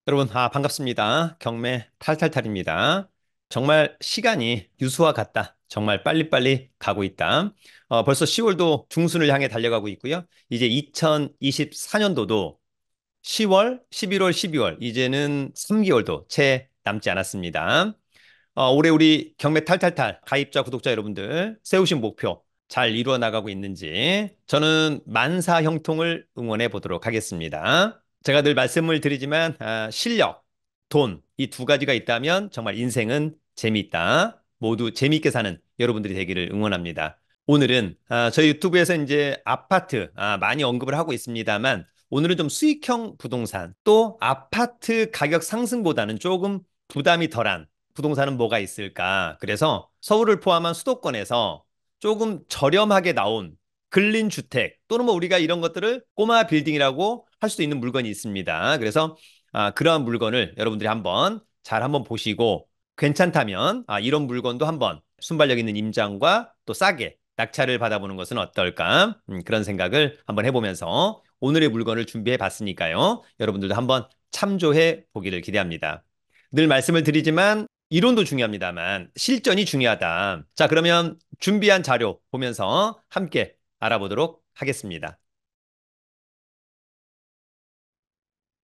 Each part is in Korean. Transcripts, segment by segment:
여러분, 반갑습니다. 경매 탈탈탈입니다. 정말 시간이 유수와 같다. 정말 빨리빨리 가고 있다. 벌써 10월도 중순을 향해 달려가고 있고요. 이제 2024년도도 10월, 11월, 12월, 이제는 3개월도 채 남지 않았습니다. 올해 우리 경매 탈탈탈 가입자, 구독자 여러분들 세우신 목표 잘 이루어 나가고 있는지 저는 만사 형통을 응원해 보도록 하겠습니다. 제가 늘 말씀을 드리지만 실력, 돈, 이 두 가지가 있다면 정말 인생은 재미있다. 모두 재미있게 사는 여러분들이 되기를 응원합니다. 오늘은 저희 유튜브에서 이제 아파트 많이 언급을 하고 있습니다만 오늘은 좀 수익형 부동산 또 아파트 가격 상승보다는 조금 부담이 덜한 부동산은 뭐가 있을까? 그래서 서울을 포함한 수도권에서 조금 저렴하게 나온 근린 주택 또는 뭐 우리가 이런 것들을 꼬마 빌딩이라고 할 수도 있는 물건이 있습니다. 그래서 그러한 물건을 여러분들이 한번 보시고 괜찮다면 이런 물건도 한번 순발력 있는 임장과 또 싸게 낙찰을 받아보는 것은 어떨까? 그런 생각을 한번 해보면서 오늘의 물건을 준비해 봤으니까요. 여러분들도 한번 참조해 보기를 기대합니다. 늘 말씀을 드리지만 이론도 중요합니다만 실전이 중요하다. 자, 그러면 준비한 자료 보면서 함께 알아보도록 하겠습니다.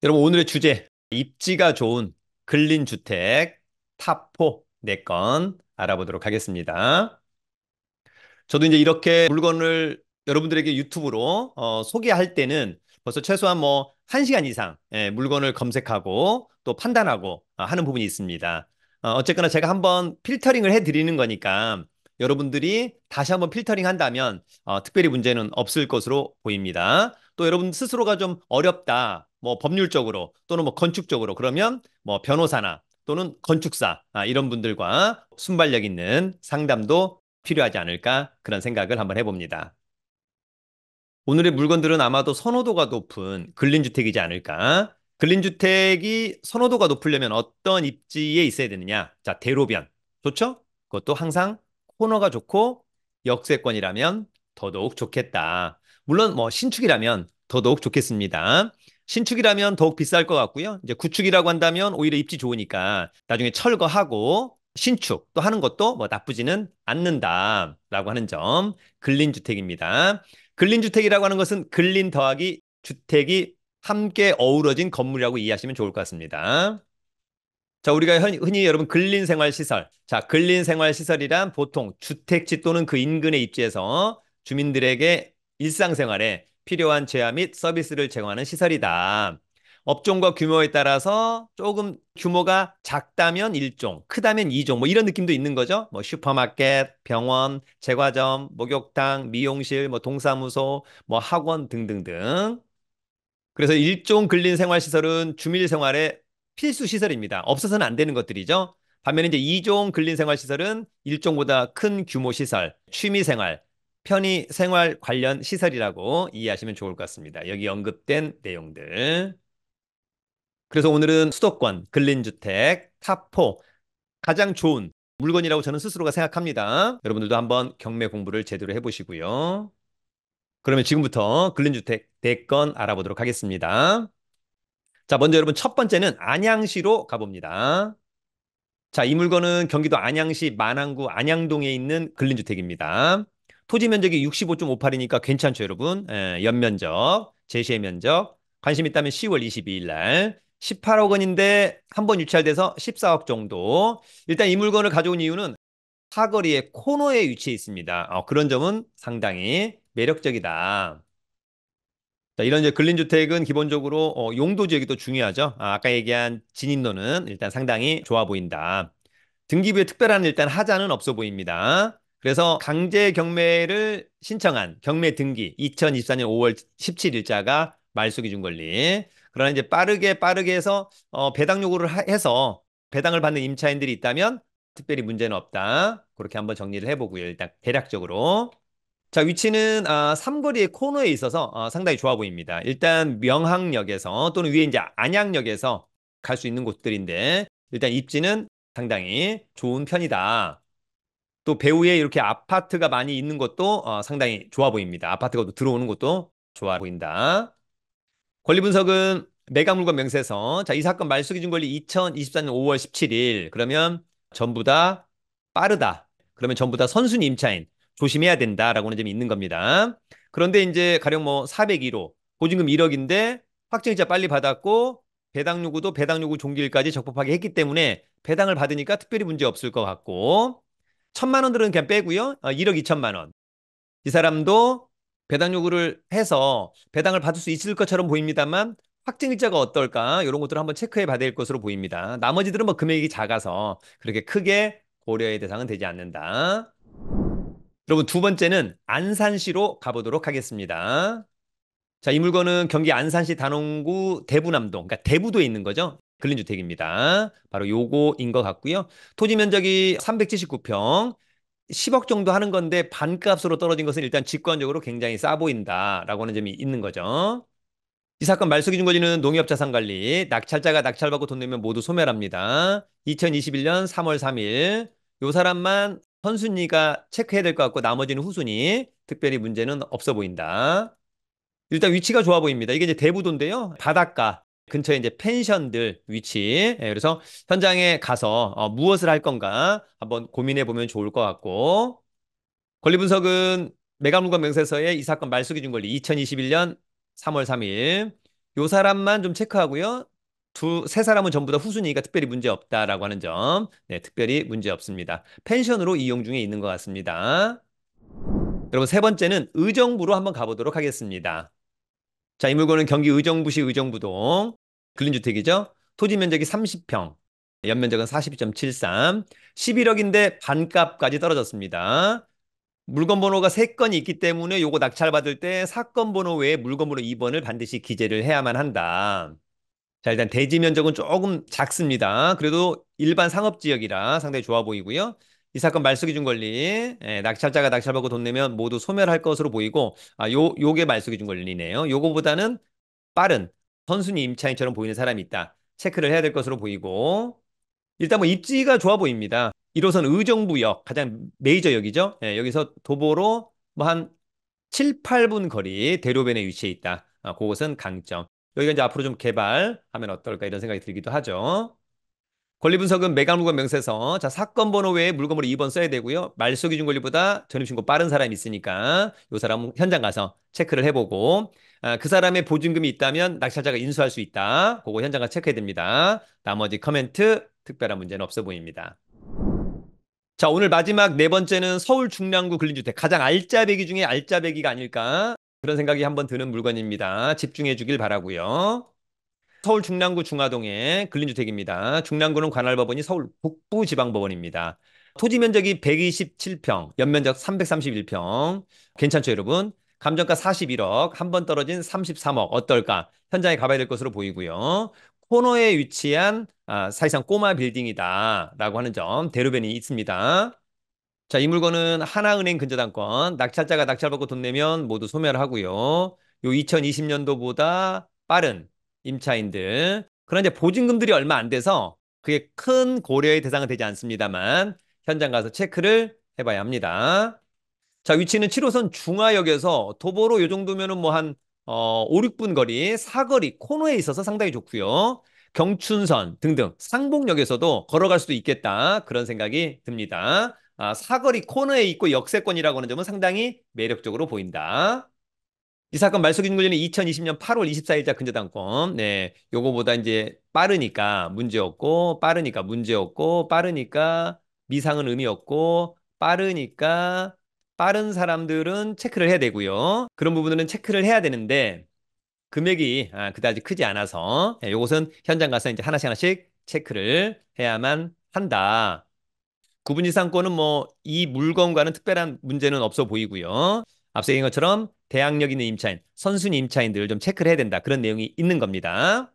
여러분, 오늘의 주제, 입지가 좋은 근린 주택 탑4 4건 알아보도록 하겠습니다. 저도 이제 이렇게 물건을 여러분들에게 유튜브로 소개할 때는 벌써 최소한 뭐 1시간 이상 물건을 검색하고 또 판단하고 하는 부분이 있습니다. 어쨌거나 제가 한번 필터링을 해드리는 거니까 여러분들이 다시 한번 필터링 한다면 특별히 문제는 없을 것으로 보입니다. 또 여러분 스스로가 좀 어렵다, 뭐 법률적으로 또는 뭐 건축적으로 그러면 뭐 변호사나 또는 건축사 이런 분들과 순발력 있는 상담도 필요하지 않을까 그런 생각을 한번 해봅니다. 오늘의 물건들은 아마도 선호도가 높은 근린주택이지 않을까. 근린주택이 선호도가 높으려면 어떤 입지에 있어야 되느냐. 자, 대로변. 좋죠? 그것도 항상 코너가 좋고 역세권이라면 더더욱 좋겠다. 물론 뭐 신축이라면 더더욱 좋겠습니다. 신축이라면 더욱 비쌀 것 같고요. 이제 구축이라고 한다면 오히려 입지 좋으니까 나중에 철거하고 신축 또 하는 것도 뭐 나쁘지는 않는다라고 하는 점. 근린주택입니다. 근린주택이라고 하는 것은 근린 더하기 주택이 함께 어우러진 건물이라고 이해하시면 좋을 것 같습니다. 자, 우리가 흔히 여러분 근린생활시설. 자, 근린생활시설이란 보통 주택지 또는 그 인근의 입지에서 주민들에게 일상생활에 필요한 재화 및 서비스를 제공하는 시설이다. 업종과 규모에 따라서 조금 규모가 작다면 1종, 크다면 2종, 뭐 이런 느낌도 있는 거죠. 뭐 슈퍼마켓, 병원, 제과점, 목욕탕, 미용실, 뭐 동사무소, 뭐 학원 등등등. 그래서 일종 근린생활시설은 주민생활의 필수 시설입니다. 없어서는 안 되는 것들이죠. 반면에 이제 이종 근린생활시설은 일종보다 큰 규모 시설, 취미생활, 편의생활 관련 시설이라고 이해하시면 좋을 것 같습니다. 여기 언급된 내용들. 그래서 오늘은 수도권 근린주택 탑4 가장 좋은 물건이라고 저는 스스로가 생각합니다. 여러분들도 한번 경매 공부를 제대로 해보시고요. 그러면 지금부터 근린주택 4건 알아보도록 하겠습니다. 자, 먼저 여러분 첫 번째는 안양시로 가봅니다. 자, 이 물건은 경기도 안양시 만안구 안양동에 있는 근린주택입니다. 토지 면적이 65.58이니까 괜찮죠, 여러분? 연면적, 제시의 면적. 관심 있다면 10월 22일 날 18억 원인데 한 번 유찰돼서 14억 정도. 일단 이 물건을 가져온 이유는 사거리의 코너에 위치해 있습니다. 그런 점은 상당히 매력적이다. 자, 이런 이제 근린주택은 기본적으로 용도 지역이 또 중요하죠. 아까 얘기한 진입로는 일단 상당히 좋아 보인다. 등기부에 특별한 일단 하자는 없어 보입니다. 그래서 강제 경매를 신청한 경매 등기 2024년 5월 17일자가 말소기준 권리. 그러나 이제 빠르게 해서 배당 요구를 해서 배당을 받는 임차인들이 있다면 특별히 문제는 없다. 그렇게 한번 정리를 해보고요. 일단 대략적으로. 자, 위치는 삼거리의 코너에 있어서 상당히 좋아 보입니다. 일단 명항역에서 또는 위에 이제 안양역에서 갈 수 있는 곳들인데 일단 입지는 상당히 좋은 편이다. 또 배후에 이렇게 아파트가 많이 있는 것도 상당히 좋아 보입니다. 아파트가 또 들어오는 것도 좋아 보인다. 권리 분석은 매각물건 명세서. 자, 이 사건 말소 기준 권리 2024년 5월 17일. 그러면 전부 다 빠르다. 그러면 전부 다 선순위 임차인. 조심해야 된다라고는 점이 있는 겁니다. 그런데 이제 가령 뭐 401호, 보증금 1억인데 확정일자 빨리 받았고 배당 요구도 배당 요구 종기일까지 적법하게 했기 때문에 배당을 받으니까 특별히 문제 없을 것 같고 1,000만 원들은 그냥 빼고요. 1억 2천만 원. 이 사람도 배당 요구를 해서 배당을 받을 수 있을 것처럼 보입니다만 확정일자가 어떨까? 이런 것들을 한번 체크해 봐야 될 것으로 보입니다. 나머지들은 뭐 금액이 작아서 그렇게 크게 고려의 대상은 되지 않는다. 여러분 두 번째는 안산시로 가보도록 하겠습니다. 자, 이 물건은 경기 안산시 단원구 대부남동, 그러니까 대부도에 있는 거죠. 근린주택입니다. 바로 요거인 것 같고요. 토지 면적이 379평, 10억 정도 하는 건데 반값으로 떨어진 것은 일단 직관적으로 굉장히 싸 보인다라고 하는 점이 있는 거죠. 이 사건 말소 기준 권리는 농협자산관리, 낙찰자가 낙찰받고 돈 내면 모두 소멸합니다. 2021년 3월 3일, 요 사람만 선순위가 체크해야 될 것 같고 나머지는 후순위, 특별히 문제는 없어 보인다. 일단 위치가 좋아 보입니다. 이게 이제 대부도인데요. 바닷가 근처에 이제 펜션들 위치. 그래서 현장에 가서 무엇을 할 건가 한번 고민해 보면 좋을 것 같고. 권리 분석은 매각물건 명세서의 이 사건 말소 기준 권리 2021년 3월 3일. 요 사람만 좀 체크하고요. 세 사람은 전부 다 후순위니까 특별히 문제 없다라고 하는 점. 네, 특별히 문제 없습니다. 펜션으로 이용 중에 있는 것 같습니다. 여러분 세 번째는 의정부로 한번 가보도록 하겠습니다. 자, 이 물건은 경기 의정부시 의정부동 근린주택이죠. 토지 면적이 30평, 연면적은 42.73, 11억인데 반값까지 떨어졌습니다. 물건 번호가 3건이 있기 때문에 요거 낙찰받을 때 사건 번호 외에 물건 번호 2번을 반드시 기재를 해야만 한다. 자, 일단 대지 면적은 조금 작습니다. 그래도 일반 상업지역이라 상당히 좋아 보이고요. 이 사건 말소 기준 권리, 낙찰자가 낙찰받고 돈 내면 모두 소멸할 것으로 보이고, 요게 말소 기준 권리네요. 요거보다는 빠른 선순위 임차인처럼 보이는 사람이 있다. 체크를 해야 될 것으로 보이고, 일단 뭐 입지가 좋아 보입니다. 1호선 의정부역, 가장 메이저역이죠. 여기서 도보로 뭐 한 7, 8분 거리 대로변에 위치해 있다. 그것은 강점. 여기가 이제 앞으로 좀 개발하면 어떨까 이런 생각이 들기도 하죠. 권리 분석은 매각물건 명세서. 자, 사건 번호 외에 물건 번호 2번 써야 되고요. 말소 기준 권리보다 전입신고 빠른 사람이 있으니까 이 사람은 현장 가서 체크를 해보고 그 사람의 보증금이 있다면 낙찰자가 인수할 수 있다. 그거 현장 가서 체크해야 됩니다. 나머지 커멘트 특별한 문제는 없어 보입니다. 자, 오늘 마지막 네 번째는 서울 중랑구 근린주택. 가장 알짜배기 중에 알짜배기가 아닐까? 그런 생각이 한번 드는 물건입니다. 집중해 주길 바라고요. 서울 중랑구 중화동의 근린주택입니다. 중랑구는 관할법원이 서울 북부지방법원입니다. 토지 면적이 127평, 연면적 331평. 괜찮죠, 여러분? 감정가 41억, 한 번 떨어진 33억. 어떨까? 현장에 가봐야 될 것으로 보이고요. 코너에 위치한 사실상 꼬마 빌딩이다라고 하는 점, 대로변이 있습니다. 자, 이 물건은 하나은행 근저당권, 낙찰자가 낙찰받고 돈 내면 모두 소멸하고요. 요 2020년도보다 빠른 임차인들. 그런데 보증금들이 얼마 안 돼서 그게 큰 고려의 대상은 되지 않습니다만 현장 가서 체크를 해봐야 합니다. 자, 위치는 7호선 중화역에서 도보로 요 정도면은 뭐 한 5, 6분 거리, 사거리, 코너에 있어서 상당히 좋고요. 경춘선 등등 상봉역에서도 걸어갈 수도 있겠다. 그런 생각이 듭니다. 사거리 코너에 있고 역세권이라고 하는 점은 상당히 매력적으로 보인다. 이 사건 말소 기준 권리는 2020년 8월 24일자 근저당권. 네, 요거보다 이제 빠르니까 문제 없고, 빠르니까 문제 없고, 빠르니까 미상은 의미 없고, 빠르니까 빠른 사람들은 체크를 해야 되고요. 그런 부분들은 체크를 해야 되는데 금액이 그다지 크지 않아서 요것은 현장 가서 이제 하나씩 하나씩 체크를 해야만 한다. 구분 이상권은 뭐 이 물건과는 특별한 문제는 없어 보이고요. 앞서 얘기한 것처럼 대항력 있는 임차인, 선순위 임차인들을 좀 체크를 해야 된다. 그런 내용이 있는 겁니다.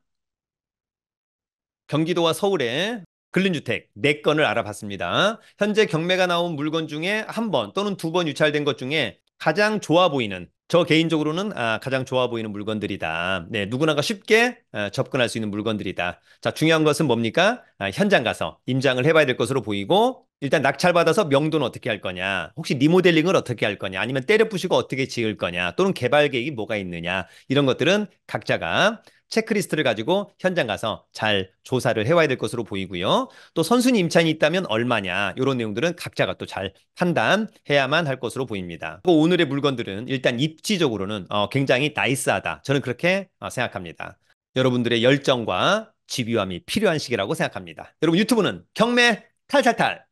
경기도와 서울의 근린주택 4건을 알아봤습니다. 현재 경매가 나온 물건 중에 한 번 또는 2번 유찰된 것 중에 가장 좋아 보이는 저 개인적으로는 가장 좋아 보이는 물건들이다. 네, 누구나가 쉽게 접근할 수 있는 물건들이다. 자, 중요한 것은 뭡니까? 현장 가서 임장을 해봐야 될 것으로 보이고 일단 낙찰받아서 명도는 어떻게 할 거냐? 혹시 리모델링을 어떻게 할 거냐? 아니면 때려 부시고 어떻게 지을 거냐? 또는 개발 계획이 뭐가 있느냐? 이런 것들은 각자가 체크리스트를 가지고 현장 가서 잘 조사를 해와야 될 것으로 보이고요. 또 선순위 임차인이 있다면 얼마냐 이런 내용들은 각자가 또 잘 판단해야만 할 것으로 보입니다. 오늘의 물건들은 일단 입지적으로는 굉장히 나이스하다. 저는 그렇게 생각합니다. 여러분들의 열정과 집요함이 필요한 시기라고 생각합니다. 여러분 유튜브는 경매 탈탈탈